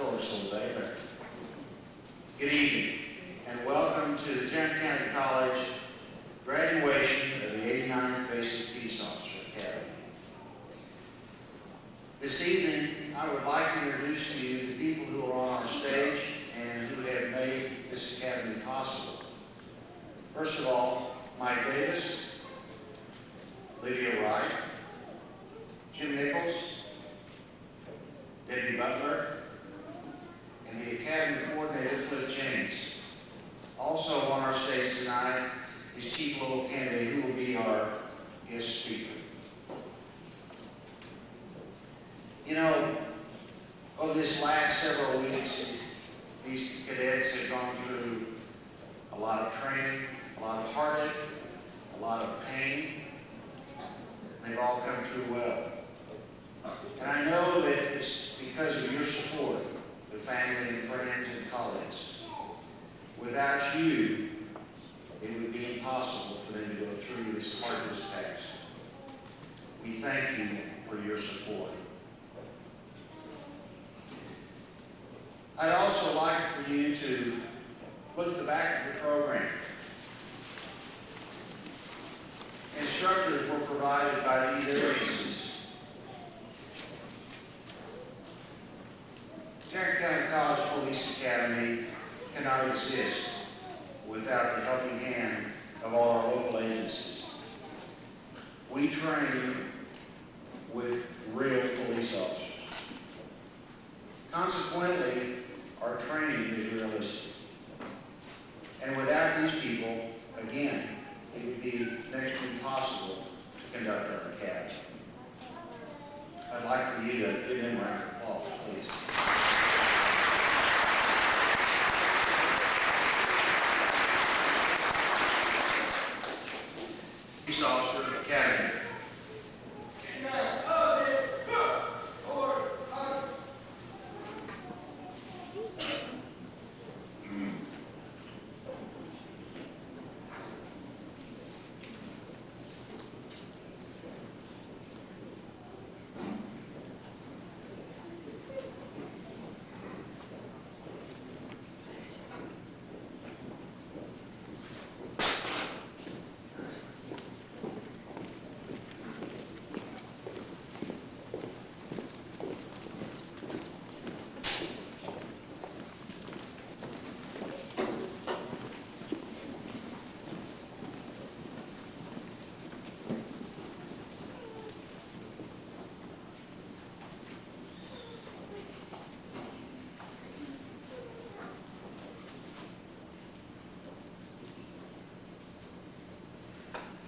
throw us a little better. Good evening, and welcome to the Tarrant County College graduation of the 89th Basic Peace Officer Academy. This evening, I would like to introduce to you the people who are on our stage and who have made this academy possible. First of all, Mike Davis, Lydia Wright, Jim Nichols, Debbie Butler, and the Academy Coordinator, Cliff James. Also on our stage tonight is Chief Lowell Candidate, who will be our guest speaker. You know, over this last several weeks, these cadets have gone through a lot of training, a lot of heartache, a lot of pain. They've all come through well. And I know that it's because of your support, the family and friends and colleagues. Without you, it would be impossible for them to go through this arduous task. We thank you for your support. I'd also like for you to look at the back of the program. Instructors were provided by these agencies. Tarrant County College Police Academy cannot exist without the helping hand of all our local agencies. We train with real police officers. Consequently, our training is realistic. And without these people, again, it would be next to impossible to conduct our academy. I'd like for you to give them a round of applause, please. Police Officer Academy.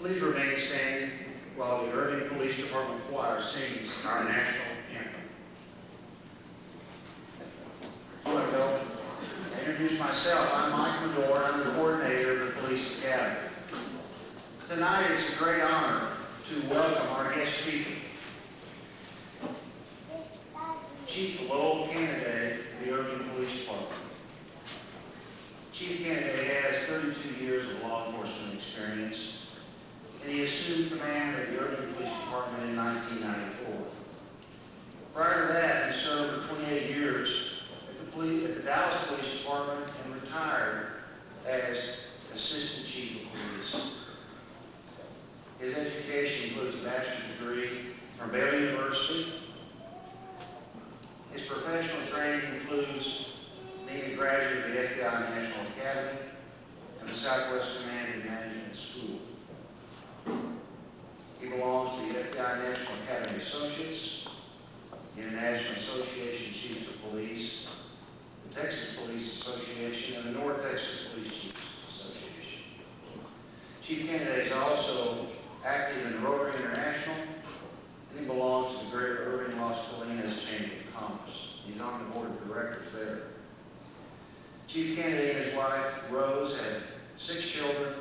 Please remain standing while the Irving Police Department Choir sings our national anthem. I want to go and introduce myself. I'm Mike Medore. I'm the coordinator of the Police Academy. Tonight it's a great honor to welcome our guest speaker, Chief Lowell Candidate of the Irving Police Department. Chief Candidate has 32 years of law enforcement experience, and he assumed command of the Irving Police Department in 1994. Prior to that, he served for 28 years at the Dallas Police Department and retired as Assistant Chief of Police. His education includes a bachelor's degree from Baylor University. His professional training includes being a graduate of the FBI National Academy and the Southwest Command and Management School. He belongs to the FBI National Academy Associates, the International Association of Chiefs of Police, the Texas Police Association, and the North Texas Police Chiefs Association. Chief Candidate is also active in Rotary International, and he belongs to the Greater Irving Las Colinas Chamber of Commerce. He's on the board of directors there. Chief Candidate and his wife, Rose, have 6 children,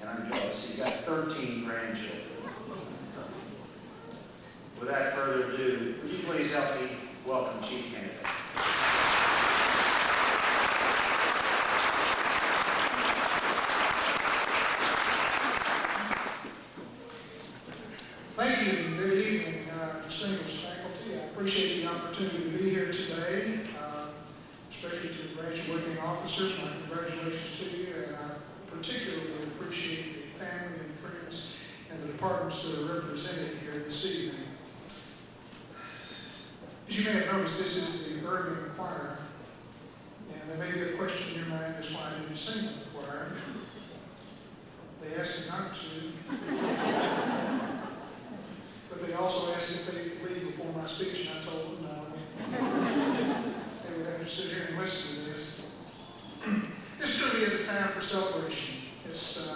and I'm jealous. He's got 13 grandchildren. Without further ado, would you please help me welcome Chief Candidate? Thank you. Good evening, distinguished faculty. I appreciate the opportunity to be here today. working officers, my congratulations to you, and I particularly appreciate the family and friends and the departments that are represented here this evening. As you may have noticed, this is the Irving Choir, and there may be a question in your mind as why I didn't sing in the choir. They asked me not to, but they also asked if they could leave before my speech, and I told them no. They would have to sit here and listen to this. This truly is a time for celebration. It's,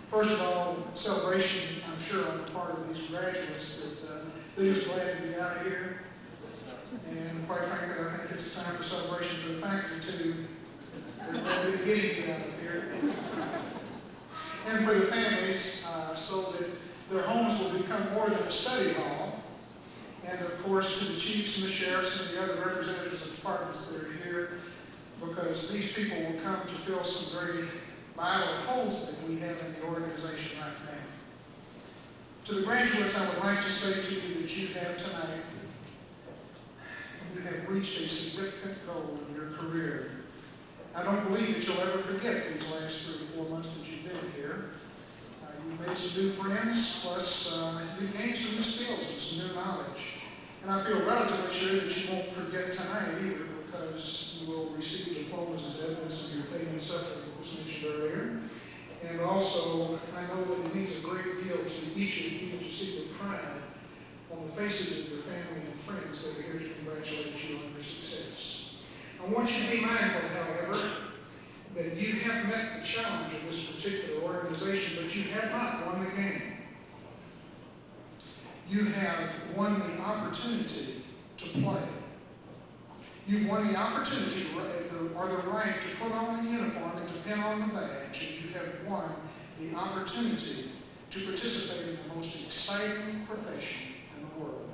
first of all, celebration, I'm sure, on the part of these graduates that they're just glad to be out of here. And quite frankly, I think it's a time for celebration for the faculty, too. They're glad to be getting you out of here. And for the families, so that their homes will become more than a study hall. And of course, to the chiefs and the sheriffs and the other representatives of departments that are here, because these people will come to fill some very vital holes that we have in the organization right now. To the graduates, I would like to say to you that you have tonight, you have reached a significant goal in your career. I don't believe that you'll ever forget these last 3 or 4 months that you've been here. You've made some new friends, plus you've gained some new skills and some new knowledge. And I feel relatively sure that you won't forget tonight either, because you will receive diplomas as evidence of your pain and suffering, as was mentioned earlier. And also, I know that it means a great deal to each of you to see the pride on the faces of your family and friends that are here to congratulate you on your success. I want you to be mindful, however, that you have met the challenge of this particular organization, but you have not won the game. You have won the opportunity to play. You've won the opportunity or the right to put on the uniform and to pin on the badge, and you have won the opportunity to participate in the most exciting profession in the world,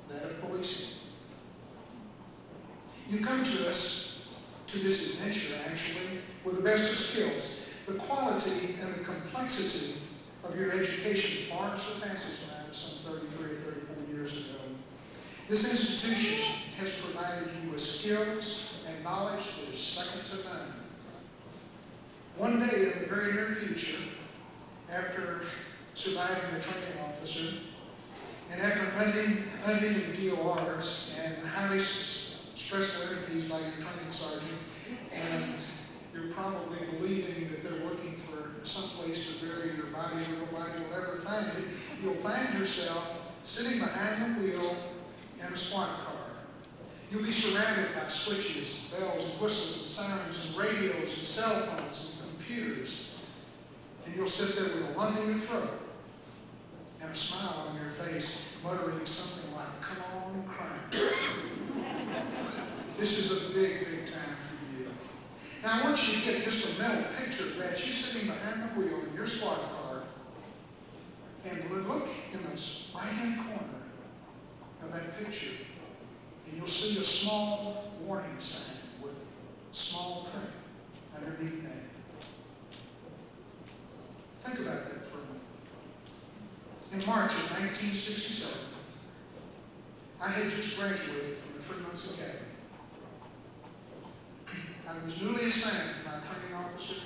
that of policing. You come to us, to this adventure actually, with the best of skills. The quality and the complexity of your education far surpasses that of some 33 or 34 years ago. This institution has provided you with skills and knowledge that is second to none. One day in the very near future, after surviving a training officer, and after unending DORs and highly stressful interviews by your training sergeant, and you're probably believing that they're looking for some place to bury your body where nobody will ever find it, you'll find yourself sitting behind the wheel in a squad car. You'll be surrounded by switches, bells and whistles and sirens and radios and cell phones and computers. And you'll sit there with a lump in your throat and a smile on your face, muttering something like, "Come on, crime." This is a big, big time for you. Now I want you to get just a mental picture of that. You're sitting behind the wheel in your squad car, and look in the right-hand corner of that picture, and you'll see a small warning sign with small print underneath that. Think about that for a moment. In March of 1967, I had just graduated from the Freeman's Academy. I was newly assigned to my training officer.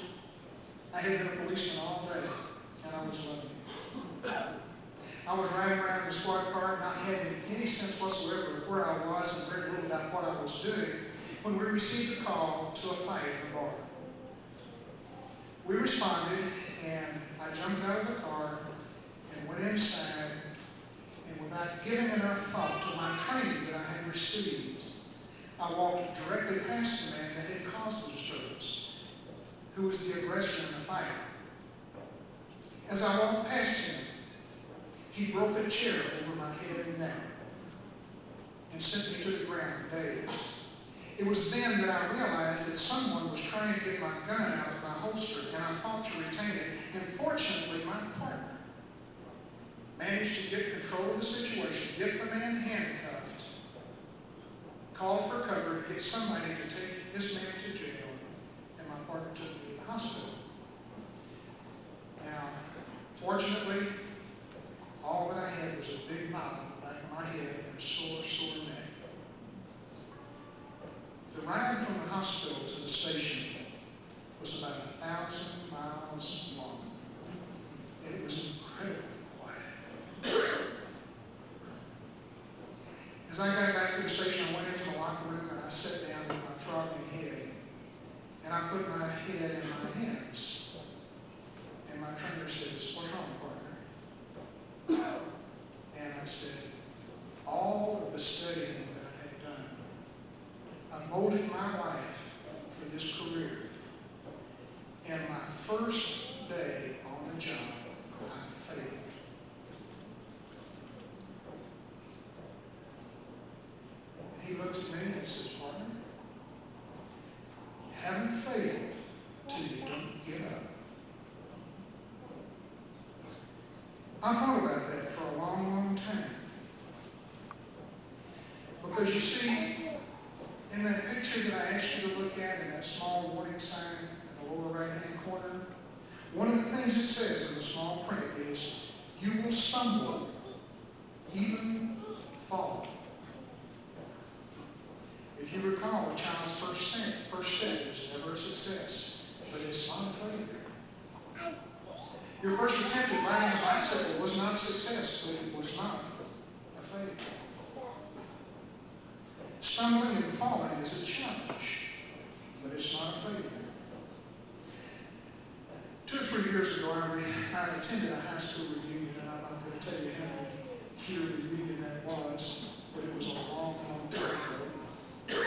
I had been a policeman all day, and I was loving it. I was riding around the squad car, not having any sense whatsoever of where I was and very little about what I was doing, when we received a call to a fight in a bar. We responded, and I jumped out of the car and went inside, and without giving enough thought to my training that I had received, I walked directly past the man that had caused the disturbance, who was the aggressor in the fight. As I walked past him, he broke a chair over my head and neck and sent me to the ground dazed. It was then that I realized that someone was trying to get my gun out of my holster, and I fought to retain it. And fortunately, my partner managed to get control of the situation, get the man handcuffed, called for cover to get somebody to take this man to jail, and my partner took me to the hospital. Now, fortunately, all that I had was a big knot on the back of my head and a sore neck. The ride from the hospital to the station was about 1,000 miles long. It was incredibly quiet. As I got back to the station, I went into the locker room and I sat down with my throbbing head. And I put my head in my hands. And my trainer says, "What's wrong, partner?" And I said, all of the studying that I had done, I molded my life for this career. And my first day on the job, I failed. And he looked at me and says, "Partner, you haven't failed till you don't give up." I thought about that for a long, long time. Because you see, in that picture that I asked you to look at, in that small warning sign in the lower right-hand corner, one of the things it says in the small print is, "You will stumble, even fall." If you recall, a child's first step is never a success, but it's not a failure. Your first attempt at riding a bicycle was not a success, but it was not a failure. Stumbling and falling is a challenge, but it's not a failure. 2 or 3 years ago, I attended a high school reunion, and I'm not going to tell you how many year reunion that was, but it was a long, long time ago.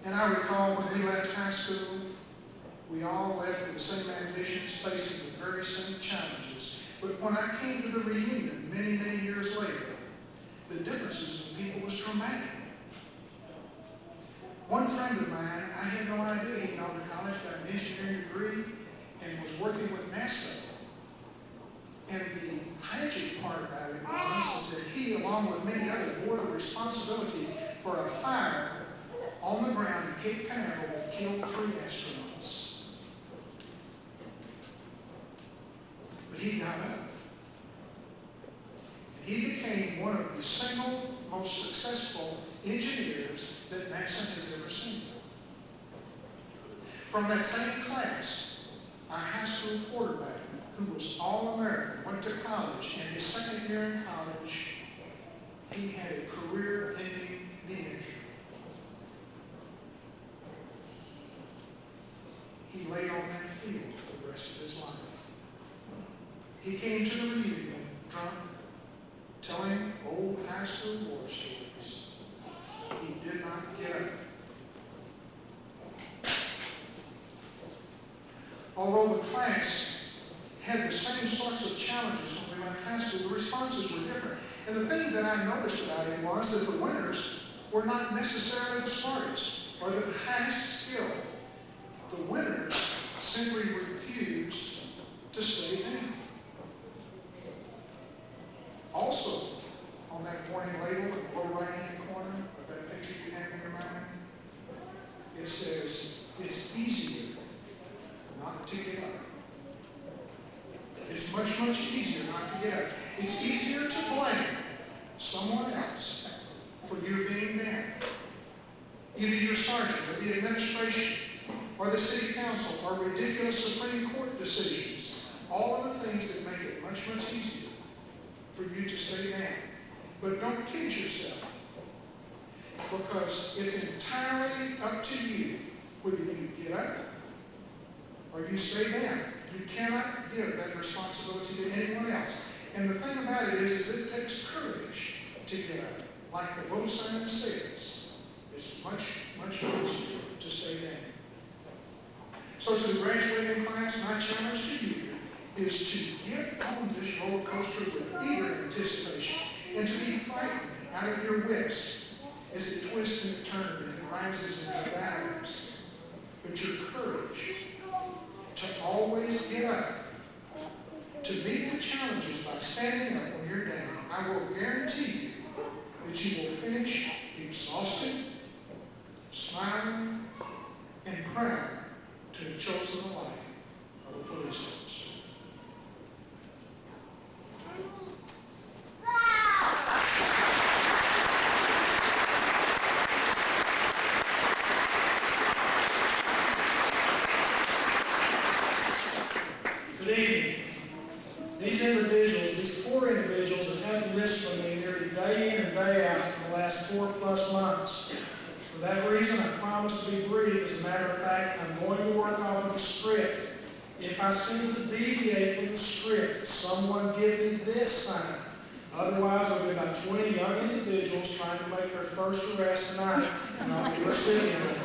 And I recall when we left high school, we all left with the same ambitions, facing the very same challenges. But when I came to the reunion many, many years later, the differences in people was dramatic. One friend of mine, I had no idea he'd gone to college, got an engineering degree, and was working with NASA. And the tragic part about it was that he, along with many others, bore the responsibility for a fire on the ground in Cape Canaveral that killed 3 astronauts. But he got up. And he became one of the single most successful engineers that NASA has ever seen. From that same class, our high school quarterback, who was All-American, went to college, and his second year in college, he had a career-ending knee injury. He laid on that field for the rest of his life. He came to the reunion drunk, telling old high school war stories. He did not get up. Although the class had the same sorts of challenges when we left high school, the responses were different. And the thing that I noticed about it was that the winners were not necessarily the smartest or the highest skilled. The winners simply refused to stay down. Also, on that warning label in the lower right-hand corner of that picture you have in your mind, it says, "It's easier not to get up." It's much, much easier not to get up. It's easier to blame someone else for your being down. Either your sergeant or the administration or the city council or ridiculous Supreme Court decisions. All of the things that make it much, much easier for you to stay down. But don't kid yourself, because it's entirely up to you whether you get up or you stay down. You cannot give that responsibility to anyone else. And the thing about it is that it takes courage to get up. Like the little sign says, it's much, much easier to stay down. So to the graduating class, my challenge to you is to get on this roller coaster with eager anticipation and to be frightened out of your wits as it twists and turns and it rises and it valleys. But your courage to always get up, to meet the challenges by standing up when you're down, I will guarantee you that you will finish exhausted, smiling, and proud to have chosen the life of a police officer. us. For that reason, I promise to be brief. As a matter of fact, I'm going to work off of the script. If I seem to deviate from the script, someone give me this sign. Otherwise, there'll be about 20 young individuals trying to make their first arrest tonight, and I'll be receiving it.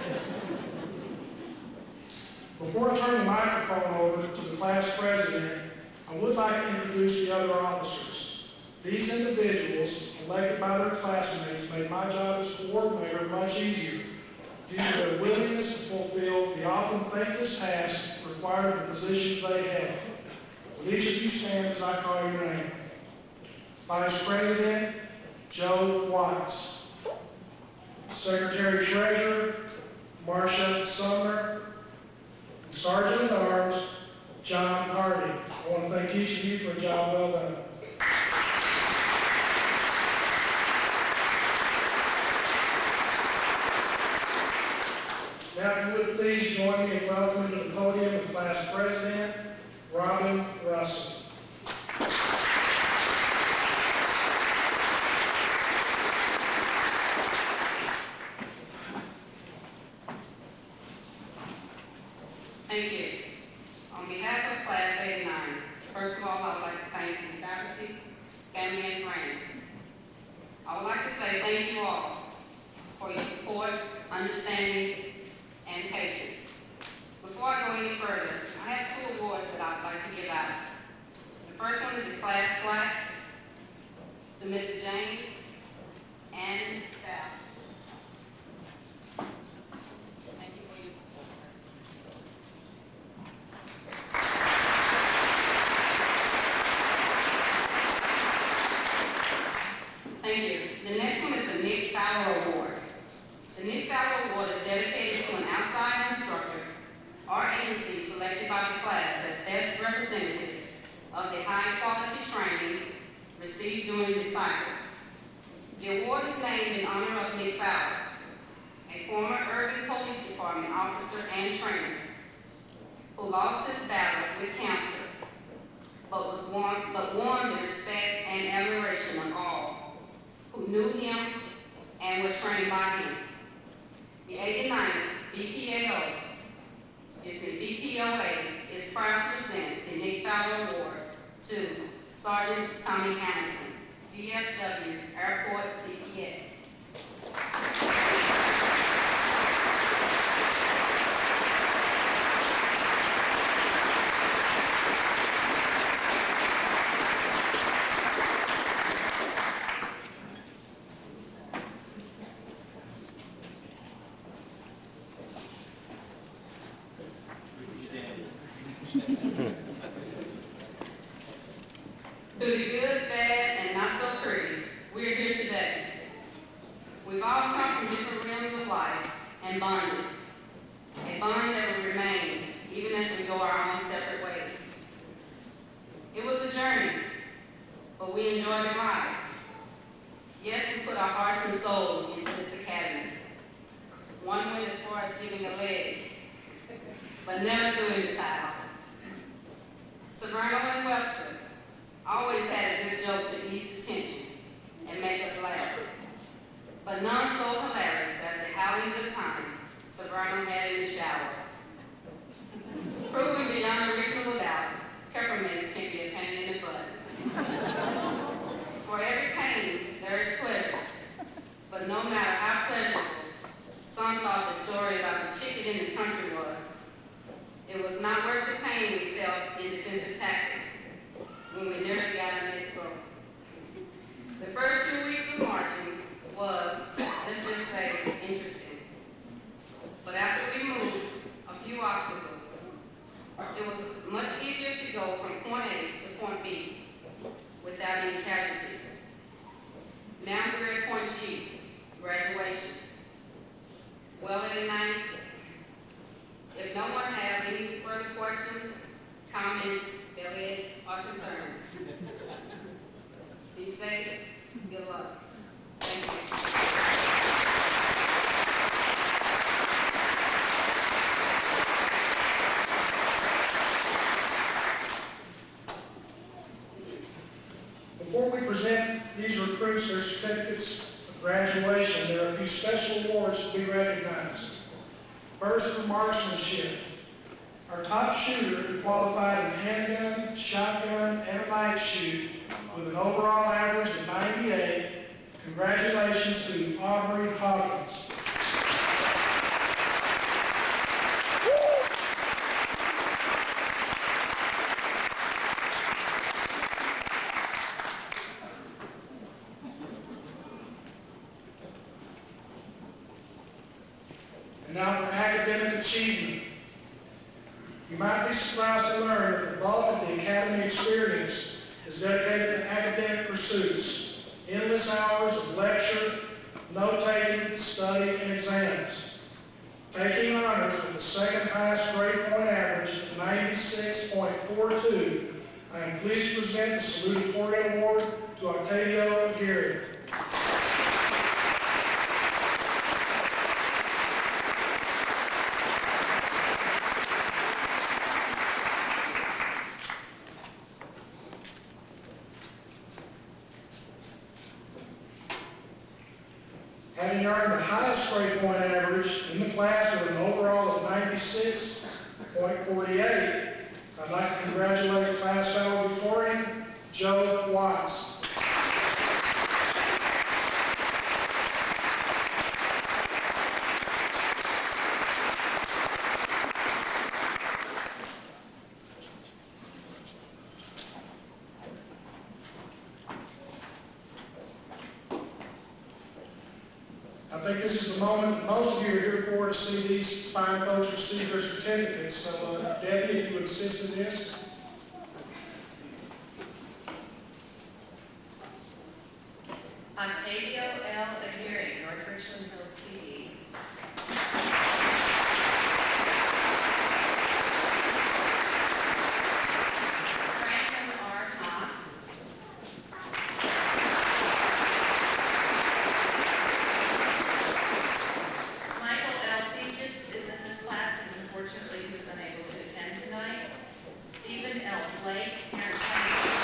Before I turn the microphone over to the class president, I would like to introduce the other officers. These individuals, elected by their classmates, made my job as coordinator much easier due to their willingness to fulfill the often thankless task required of the positions they held. Will each of you stand as I call your name? Vice President Joe Watts. Secretary Treasurer Marcia Sumner. And Sergeant at Arms John Hardy. I want to thank each of you for a job well done. Now, if you would please join me in welcoming to the podium the class president, Robin Russell. Thank you. On behalf of Class 89, first of all, I would like to thank the faculty, family, and friends. I would like to say thank you all for your support, understanding, and patience. Before I go any further, I have 2 awards that I would like to give out. The first one is the class plaque to Mr. James and staff. Thank you for your support, sir. Thank you. The next one is the Nick Fowler Award. The Nick Fowler Award is dedicated to an outside instructor or agency selected by the class as best representative of the high-quality training received during the cycle. The award is named in honor of Nick Fowler, a former Irving Police Department officer and trainer who lost his battle with cancer, but won the respect and admiration of all who knew him and were trained by him. The 89th BPOA is proud to present the Nick Fowler Award to Sergeant Tommy Hamilton, DFW Airport DPS. Through the good, bad, and not so pretty, we're here today. We've all come from different realms of life and bonded. A bond that will remain even as we go our own separate ways. It was a journey, but we enjoyed the ride. Yes, we put our hearts and soul into this academy. One went as far as giving a leg, but never throwing the towel. Severno and Webster always had a good joke to ease the tension and make us laugh, but none so hilarious as the howling good time Severno had in the shower. Proven beyond a reasonable doubt, peppermints can be a pain in the butt. For every pain, there is pleasure, but no matter how pleasurable some thought the story about the chicken in the country was, it was not worth the pain we felt in defensive tactics when we nearly got our necks broken. The first few weeks of marching was, let's just say, interesting. But after we moved a few obstacles, it was much easier to go from point A to point B without any casualties. Now we're at point G, graduation. Well, 89, if no one has any further questions, comments, bellyaches, or concerns, be safe, good luck. Thank you. Before we present these recruits their certificates of graduation, there are a few special awards to be recognized. First, for marksmanship. Our top shooter who qualified in handgun, shotgun, and a night shoot with an overall average of 98. Congratulations to Aubrey Hawkins. And now for academic achievement. You might be surprised to learn that the bulk of the academy experience is dedicated to academic pursuits, endless hours of lecture, note-taking, study, and exams. Taking honors with the second highest grade point average of 96.42, I am pleased to present the Salutatorian Award to Octavio Aguirre. Having earned the highest grade point average in the class with an overall of 96.48, I'd like to congratulate class valedictorian Joe Watts. I think this is the moment that most of you are here for, to see these fine folks receive their certificates. So, Debbie, if you would assist in this. Octavio L. Aguirre, North Richland Hills PD. Franklin R. Haas. Michael L. Peaches is in this class and unfortunately he was unable to attend tonight. Stephen L. Blake, Tarrant County.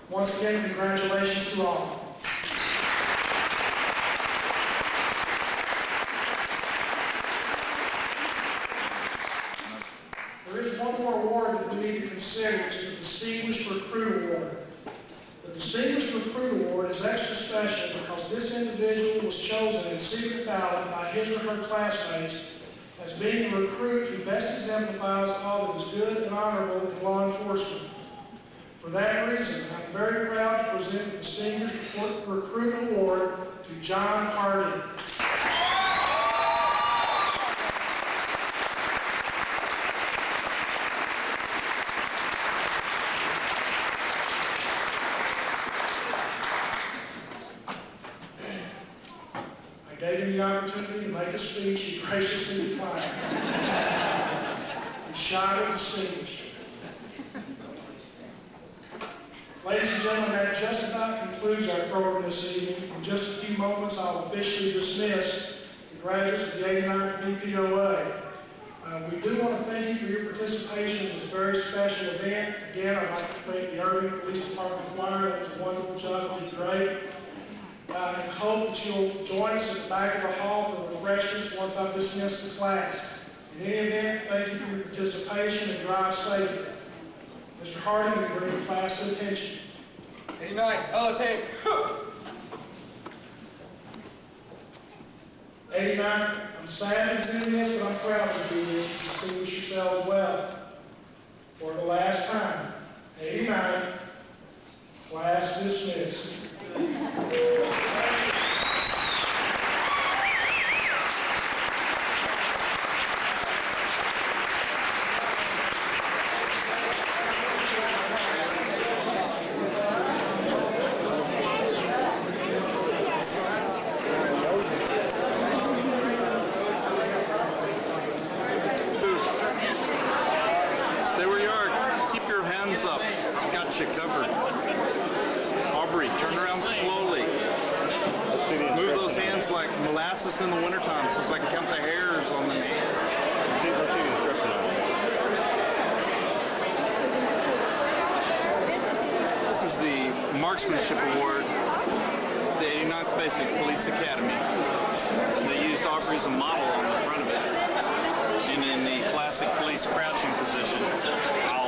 Once again, congratulations to all. There is one more award that we need to consider. It's the Distinguished Recruit Award. The Distinguished Recruit Award is extra special because because this individual was chosen in secret ballot by his or her classmates as being the recruit who best exemplifies all that is good and honorable in law enforcement. For that reason, I'm very proud to present the Distinguished Recruit Award to John Hardy. I gave him the opportunity to make a speech. He graciously declined. He's shy but distinguished. Ladies and gentlemen, that just about concludes our program this evening. In just a few moments, I'll officially dismiss the graduates of the 89th BPOA. We do want to thank you for your participation in this very special event. Again, I'd like to thank the Irving Police Department choir. That was a wonderful job. You did great. I hope that you'll join us at the back of the hall for refreshments once I've dismissed the class. In any event, thank you for your participation and drive safely. Mr. Harding, we bring the class to attention. 89, tape. 89, I'm sad to do this, but I'm proud to do this. Distinguish yourselves well. For the last time, 89, class dismissed. Stay where you are. Keep your hands up. I've got you covered. Aubrey, turn around slowly. Move those hands like molasses in the wintertime so I can count the hairs on the hands. Let's see the inscription on it. This is the Marksmanship Award, the 89th Basic Police Academy. They used Aubrey as a model on the front of it. And in the classic police crouching position. Ow.